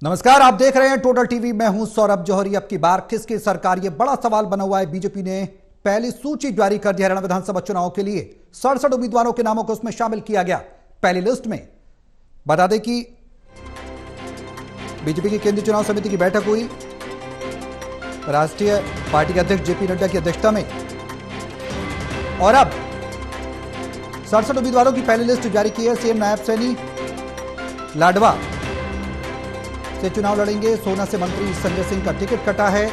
नमस्कार, आप देख रहे हैं टोटल टीवी। मैं हूं सौरभ जौहरी। अब की बार किसकी सरकार, ये बड़ा सवाल बना हुआ है। बीजेपी ने पहली सूची जारी कर दी हरियाणा विधानसभा चुनाव के लिए। 67 उम्मीदवारों के नामों को उसमें शामिल किया गया पहली लिस्ट में। बता दें कि बीजेपी की केंद्रीय चुनाव समिति की बैठक हुई राष्ट्रीय पार्टी के अध्यक्ष जेपी नड्डा की अध्यक्षता में, और अब 67 उम्मीदवारों की पहली लिस्ट जारी की है। सीएम नायब सैनी लाडवा से चुनाव लड़ेंगे। सोना से मंत्री संजय सिंह का टिकट कटा है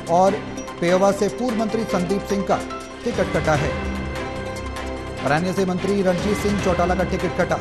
और पेहोवा से पूर्व मंत्री संदीप सिंह का टिकट कटा है। रानिया से मंत्री रणजीत सिंह चौटाला का टिकट कटा।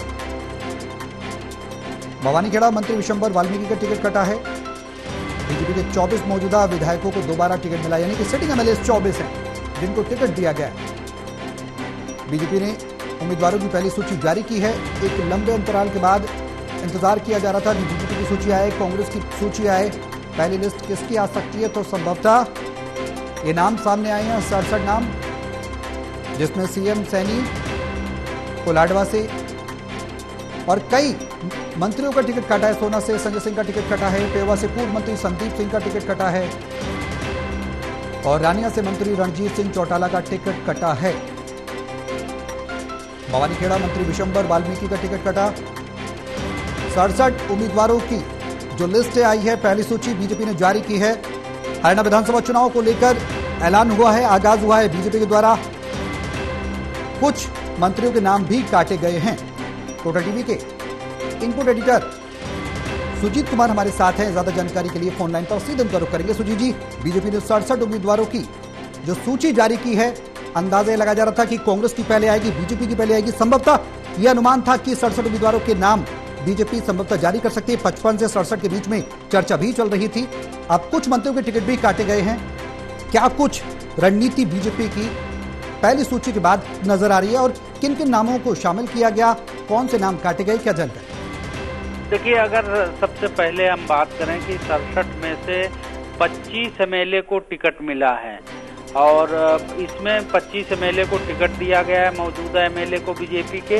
भवानीखेड़ा मंत्री विशंबर वाल्मीकि का टिकट कटा है। बीजेपी के 24 मौजूदा विधायकों को दोबारा टिकट मिला, यानी कि सिटिंग एमएलए 24 हैं जिनको टिकट दिया गया है। बीजेपी ने उम्मीदवारों की पहली सूची जारी की है। एक लंबे अंतराल के बाद इंतजार किया जा रहा था कि बीजेपी की सूची आए, कांग्रेस की सूची आए, पहली लिस्ट किसकी आ सकती है। तो संभवतः ये नाम सामने आए हैं, 67 नाम, जिसमें सीएम सैनी को लाडवा से और कई मंत्रियों का टिकट काटा है। सोना से संजय सिंह का टिकट कटा है, पेहोवा से पूर्व मंत्री संदीप सिंह का टिकट कटा है और रानिया से मंत्री रणजीत सिंह चौटाला का टिकट कटा है। भवानीखेड़ा मंत्री विशंबर वाल्मीकि का टिकट कटा। 67 उम्मीदवारों की जो लिस्ट आई है, पहली सूची बीजेपी ने जारी की है। हरियाणा विधानसभा चुनाव को लेकर ऐलान हुआ है, आगाज हुआ है बीजेपी के द्वारा। कुछ मंत्रियों के नाम भी काटे गए हैं। टोटल टीवी के इनपुट एडिटर सुजीत कुमार हमारे साथ हैं। ज्यादा जानकारी के लिए फोन लाइन पर सीधे उनका रुख करेंगे। सुजीत जी, बीजेपी ने 67 उम्मीदवारों की जो सूची जारी की है, अंदाजा लगाया जा रहा था कि कांग्रेस की पहले आएगी, बीजेपी की पहले आएगी। संभवतः यह अनुमान था कि 67 उम्मीदवारों के नाम बीजेपी संभवतः जारी कर सकती है। 55 से 67 के बीच में चर्चा भी चल रही थी। अब कुछ मंत्रियों के टिकट भी काटे गए हैं। क्या कुछ रणनीति बीजेपी की पहली सूची के बाद नजर आ रही है और किन किन नामों को शामिल किया गया, कौन से नाम काटे गए, क्या जानकारी? देखिए, अगर सबसे पहले हम बात करें कि 67 में से 25 एमएलए को टिकट मिला है और इसमें 25 एमएलए को टिकट दिया गया है, मौजूदा एमएलए को बीजेपी के,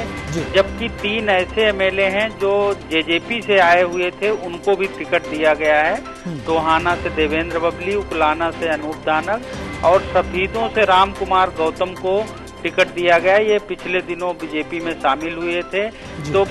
जबकि 3 ऐसे एमएलए हैं जो जेजेपी से आए हुए थे, उनको भी टिकट दिया गया है। टोहाना से देवेंद्र बबली, उकलाना से अनूप दानव और सफीदों से राम कुमार गौतम को टिकट दिया गया। ये पिछले दिनों बीजेपी में शामिल हुए थे। तो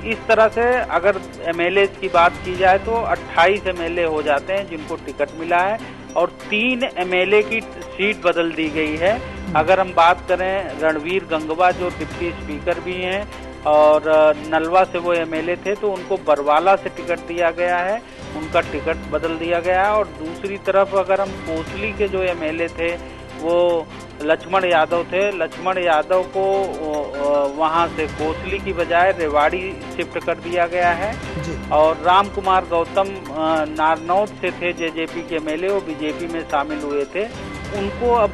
इस तरह से अगर एमएलए की बात की जाए तो 28 एमएलए हो जाते हैं जिनको टिकट मिला है और 3 एमएलए की सीट बदल दी गई है। अगर हम बात करें रणवीर गंगवा, जो डिप्टी स्पीकर भी हैं और नलवा से वो एमएलए थे, तो उनको बरवाला से टिकट दिया गया है, उनका टिकट बदल दिया गया है। और दूसरी तरफ अगर हम कोसली के जो एमएलए थे वो लक्ष्मण यादव थे, लक्ष्मण यादव को वहां से कोसली की बजाय रेवाड़ी शिफ्ट कर दिया गया है। और राम कुमार गौतम नारनौद से थे, जेजेपी के एमएलए, वो बीजेपी में शामिल हुए थे, उनको अब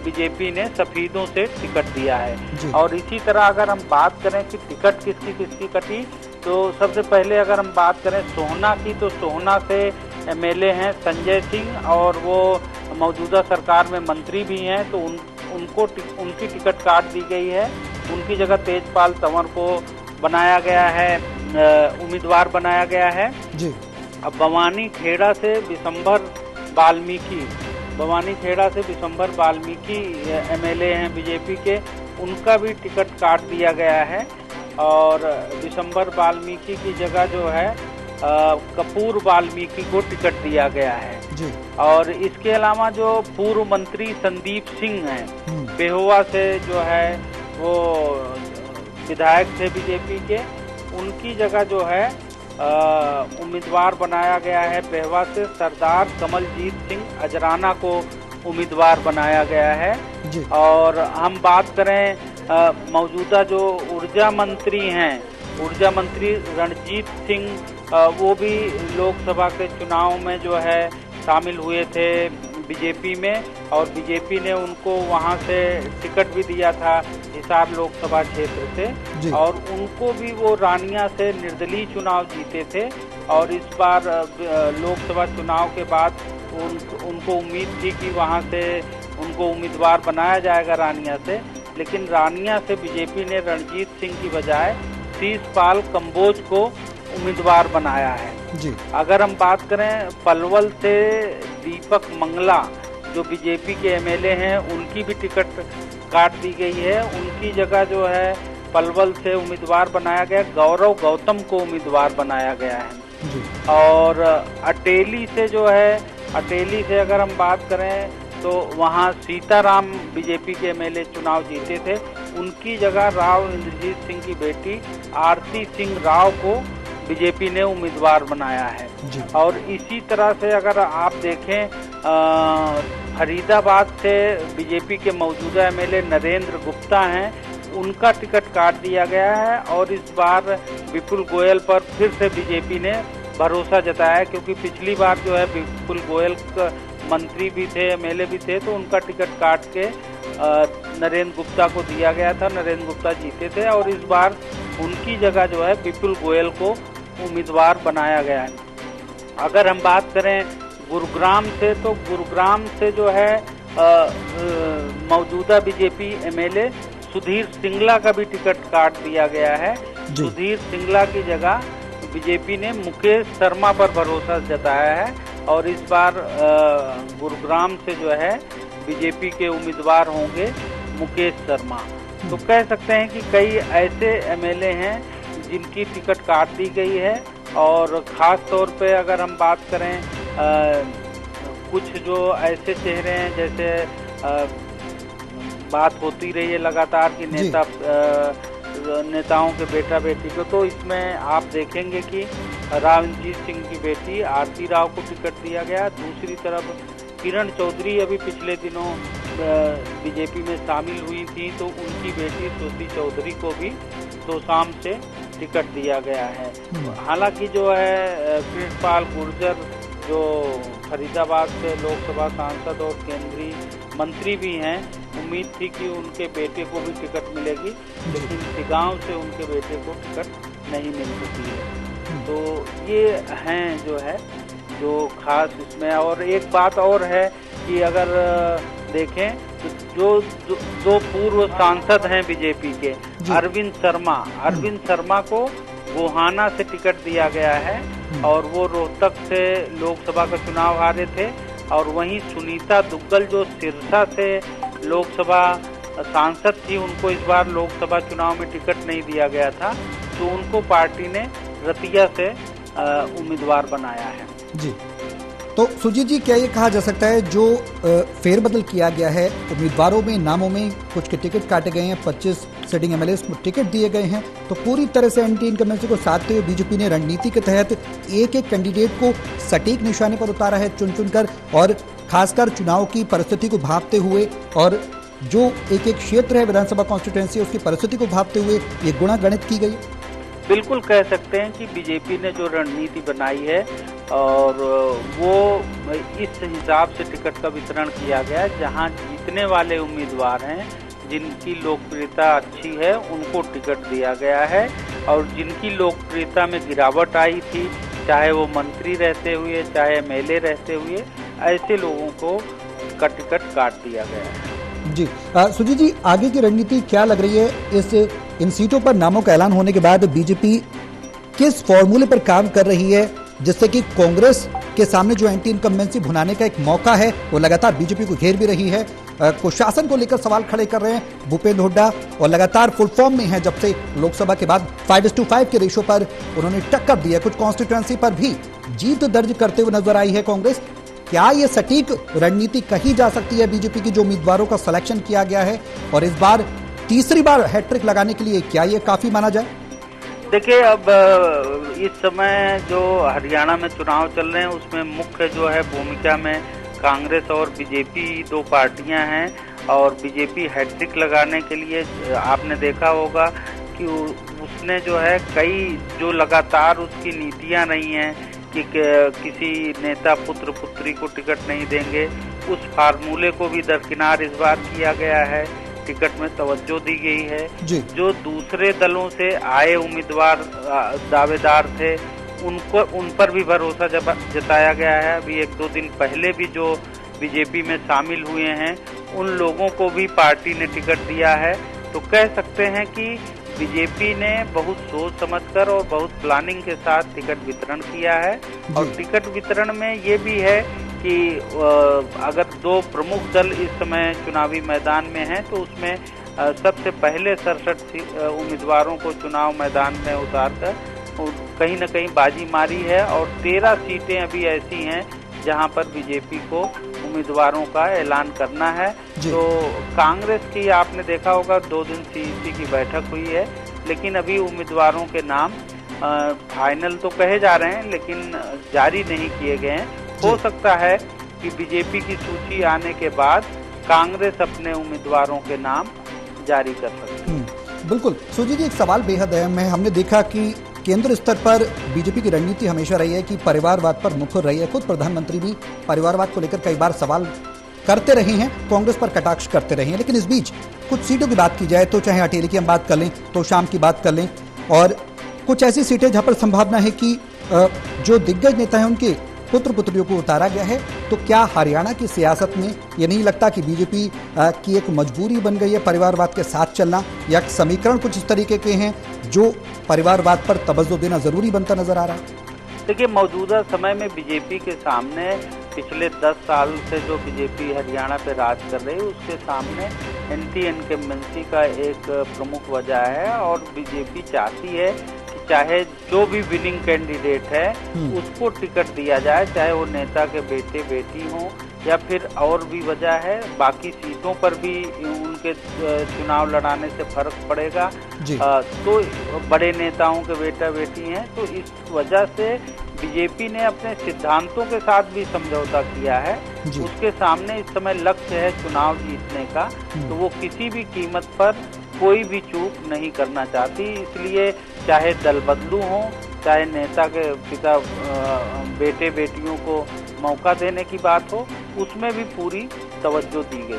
बीजेपी ने सफीदों से टिकट दिया है। और इसी तरह अगर हम बात करें कि टिकट किसकी किसकी कटी, तो सबसे पहले अगर हम बात करें सोहना की, तो सोहना से एमएलए हैं संजय सिंह और वो मौजूदा सरकार में मंत्री भी हैं, तो उनकी टिकट काट दी गई है। उनकी जगह तेजपाल तंवर को बनाया गया है, उम्मीदवार बनाया गया है। अब भवानीखेड़ा से विशंबर वाल्मीकि एमएलए हैं बीजेपी के, उनका भी टिकट काट दिया गया है और विशंबर वाल्मीकि की जगह जो है कपूर वाल्मीकि को टिकट दिया गया है। और इसके अलावा जो पूर्व मंत्री संदीप सिंह हैं, पेहोवा से जो है वो विधायक थे बीजेपी के, उनकी जगह जो है उम्मीदवार बनाया गया है पेहोवा से सरदार कमलजीत सिंह अजराना को उम्मीदवार बनाया गया है। और हम बात करें मौजूदा जो ऊर्जा मंत्री हैं, ऊर्जा मंत्री रणजीत सिंह, वो भी लोकसभा के चुनाव में जो है शामिल हुए थे बीजेपी में और बीजेपी ने उनको वहां से टिकट भी दिया था हिसार लोकसभा क्षेत्र से, और उनको भी वो रानिया से निर्दलीय चुनाव जीते थे। और इस बार लोकसभा चुनाव के बाद उनको उम्मीद थी कि वहां से उनको उम्मीदवार बनाया जाएगा रानिया से, लेकिन रानिया से बीजेपी ने रणजीत सिंह की बजाय शीशपाल कंबोज को उम्मीदवार बनाया है जी। अगर हम बात करें पलवल से दीपक मंगला जो बीजेपी के एमएलए हैं, उनकी भी टिकट काट दी गई है। उनकी जगह जो है पलवल से उम्मीदवार बनाया गया, गौरव गौतम को उम्मीदवार बनाया गया है जी। और अटेली से जो है, अटेली से अगर हम बात करें तो वहाँ सीताराम बीजेपी के एमएलए चुनाव जीते थे, उनकी जगह राव इंद्रजीत सिंह की बेटी आरती सिंह राव को बीजेपी ने उम्मीदवार बनाया है। और इसी तरह से अगर आप देखें फरीदाबाद से बीजेपी के मौजूदा एमएलए नरेंद्र गुप्ता हैं, उनका टिकट काट दिया गया है और इस बार विपुल गोयल पर फिर से बीजेपी ने भरोसा जताया, क्योंकि पिछली बार जो है विपुल गोयल मंत्री भी थे, एमएलए भी थे, तो उनका टिकट काट के नरेंद्र गुप्ता को दिया गया था। नरेंद्र गुप्ता जीते थे और इस बार उनकी जगह जो है विपुल गोयल को उम्मीदवार बनाया गया है। अगर हम बात करें गुरुग्राम से, तो गुरुग्राम से जो है मौजूदा बीजेपी एमएलए सुधीर सिंगला का भी टिकट काट दिया गया है। सुधीर सिंगला की जगह बीजेपी ने मुकेश शर्मा पर भरोसा जताया है और इस बार गुरुग्राम से जो है बीजेपी के उम्मीदवार होंगे मुकेश शर्मा। तो कह सकते हैं कि कई ऐसे एमएलए हैं जिनकी टिकट काट दी गई है और ख़ास तौर पे अगर हम बात करें कुछ जो ऐसे चेहरे हैं, जैसे बात होती रही है लगातार कि नेताओं के बेटा बेटी को, तो इसमें आप देखेंगे कि राव इंद्रजीत सिंह की बेटी आरती राव को टिकट दिया गया। दूसरी तरफ किरण चौधरी अभी पिछले दिनों बीजेपी में शामिल हुई थी, तो उनकी बेटी श्रुति चौधरी को भी तोशाम से टिकट दिया गया है। हालांकि जो है कृष्णपाल गुर्जर जो फरीदाबाद से लोकसभा सांसद और केंद्रीय मंत्री भी हैं, उम्मीद थी कि उनके बेटे को भी टिकट मिलेगी, लेकिन सिगांव से उनके बेटे को टिकट नहीं मिल सकी है। तो ये हैं जो है जो खास इसमें। और एक बात और है कि अगर देखें तो जो पूर्व सांसद हैं बीजेपी के अरविंद शर्मा को गोहाना से टिकट दिया गया है और वो रोहतक से लोकसभा का चुनाव हारे थे। और वहीं सुनीता दुग्गल जो सिरसा से लोकसभा सांसद थी, उनको इस बार लोकसभा चुनाव में टिकट नहीं दिया गया था, तो उनको पार्टी ने रतिया से उम्मीदवार बनाया है। जी, तो सुजीत जी, क्या ये कहा जा सकता है जो फेरबदल किया गया है उम्मीदवारों में, नामों में कुछ के टिकट काटे गए हैं, 25 सिटिंग एमएलए को टिकट दिए गए हैं, तो पूरी तरह से एंटी इनकम्बेंसी को साधते हुए बीजेपी ने रणनीति के तहत एक एक कैंडिडेट को सटीक निशाने पर उतारा है चुन कर, और खासकर चुनाव की परिस्थिति को भांपते हुए और जो एक एक क्षेत्र है विधानसभा कॉन्स्टिट्यूएंसी उसकी परिस्थिति को भांपते हुए ये गुणागणित की गई। बिल्कुल कह सकते हैं कि बीजेपी ने जो रणनीति बनाई है और वो इस हिसाब से टिकट का वितरण किया गया है, जहां जीतने वाले उम्मीदवार हैं, जिनकी लोकप्रियता अच्छी है, उनको टिकट दिया गया है, और जिनकी लोकप्रियता में गिरावट आई थी, चाहे वो मंत्री रहते हुए चाहे एमएलए रहते हुए, ऐसे लोगों को का टिकट काट दिया गया है। जी, सुजीत जी, आगे की रणनीति क्या लग रही है? इन सीटों पर नामों का ऐलान होने के बाद बीजेपी किस फॉर्मूले पर काम कर रही है जिससे कि कांग्रेस के सामने जो एंटी इनकम्बेंसी भुनाने का एक मौका है वो लगातार बीजेपी को घेर भी रही है? कुशासन को लेकर सवाल खड़े कर रहे हैं भूपेंद्र हुड्डा और लगातार फुल फॉर्म में है जब से लोकसभा के बाद 5:5 के रेशो पर उन्होंने टक्कर दी है। कुछ कॉन्स्टिट्यूएंसी पर भी जीत दर्ज करते हुए नजर आई है कांग्रेस। क्या ये सटीक रणनीति कही जा सकती है बीजेपी की जो उम्मीदवारों का सिलेक्शन किया गया है, और इस बार तीसरी बार हैट्रिक लगाने के लिए क्या ये काफी माना जाए? देखिए, अब इस समय जो हरियाणा में चुनाव चल रहे हैं उसमें मुख्य जो है भूमिका में कांग्रेस और बीजेपी दो पार्टियां हैं, और बीजेपी हैट्रिक लगाने के लिए आपने देखा होगा कि उसने जो है कई जो लगातार उसकी नीतियां रही हैं कि किसी नेता पुत्र पुत्री को टिकट नहीं देंगे, उस फार्मूले को भी दरकिनार इस बार किया गया है। टिकट में तवज्जो दी गई है। जो दूसरे दलों से आए उम्मीदवार दावेदार थे उन पर भी भरोसा जताया गया है। अभी 1-2 दिन पहले भी जो बीजेपी में शामिल हुए हैं उन लोगों को भी पार्टी ने टिकट दिया है। तो कह सकते हैं कि बीजेपी ने बहुत सोच समझकर और बहुत प्लानिंग के साथ टिकट वितरण किया है। और टिकट वितरण में ये भी है कि अगर दो प्रमुख दल इस समय चुनावी मैदान में हैं तो उसमें सबसे पहले 67 उम्मीदवारों को चुनाव मैदान में उतारकर कहीं न कहीं बाजी मारी है। और 13 सीटें अभी ऐसी हैं जहां पर बीजेपी को उम्मीदवारों का ऐलान करना है। तो कांग्रेस की आपने देखा होगा 2 दिन सीईसी की बैठक हुई है, लेकिन अभी उम्मीदवारों के नाम फाइनल तो कहे जा रहे हैं लेकिन जारी नहीं किए गए हैं। हो सकता है कि बीजेपी की सूची आने के बाद कांग्रेस अपने उम्मीदवारों के नाम जारी कर सकती है। बिल्कुल सुजीत जी, एक सवाल बेहद अहम है। हमने देखा कि केंद्र स्तर पर बीजेपी की रणनीति हमेशा रही है कि परिवारवाद पर मुखर रही है। खुद प्रधानमंत्री भी परिवारवाद को लेकर कई बार सवाल करते रहे हैं, कांग्रेस पर कटाक्ष करते रहे हैं। लेकिन इस बीच कुछ सीटों की बात की जाए तो चाहे अटेली की हम बात कर लें, तो शाम की बात कर लें, और कुछ ऐसी सीटें जहां पर संभावना है कि जो दिग्गज नेता हैं उनके पुत्र पुत्रियों को उतारा गया है। तो क्या हरियाणा की सियासत में ये नहीं लगता कि बीजेपी की एक मजबूरी बन गई है परिवारवाद के साथ चलना, या समीकरण कुछ इस तरीके के हैं जो परिवारवाद पर तवज्जो देना जरूरी बनता नजर आ रहा है? देखिए, मौजूदा समय में बीजेपी के सामने पिछले 10 साल से जो बीजेपी हरियाणा पे राज कर रही है उसके सामने एंटी इनकम्बेंसी का एक प्रमुख वजह है। और बीजेपी चाहती है कि चाहे जो भी विनिंग कैंडिडेट है उसको टिकट दिया जाए, चाहे वो नेता के बेटे बेटी हों या फिर और भी वजह है। बाकी सीटों पर भी उनके चुनाव लड़ाने से फर्क पड़ेगा। तो बड़े नेताओं के बेटा बेटी हैं, तो इस वजह से बीजेपी ने अपने सिद्धांतों के साथ भी समझौता किया है। उसके सामने इस समय लक्ष्य है चुनाव जीतने का, तो वो किसी भी कीमत पर कोई भी चूक नहीं करना चाहती। इसलिए चाहे दल बदलू हो, चाहे नेता के पिता बेटे बेटियों को मौका देने की बात हो, उसमें भी पूरी तवज्जो दी गई।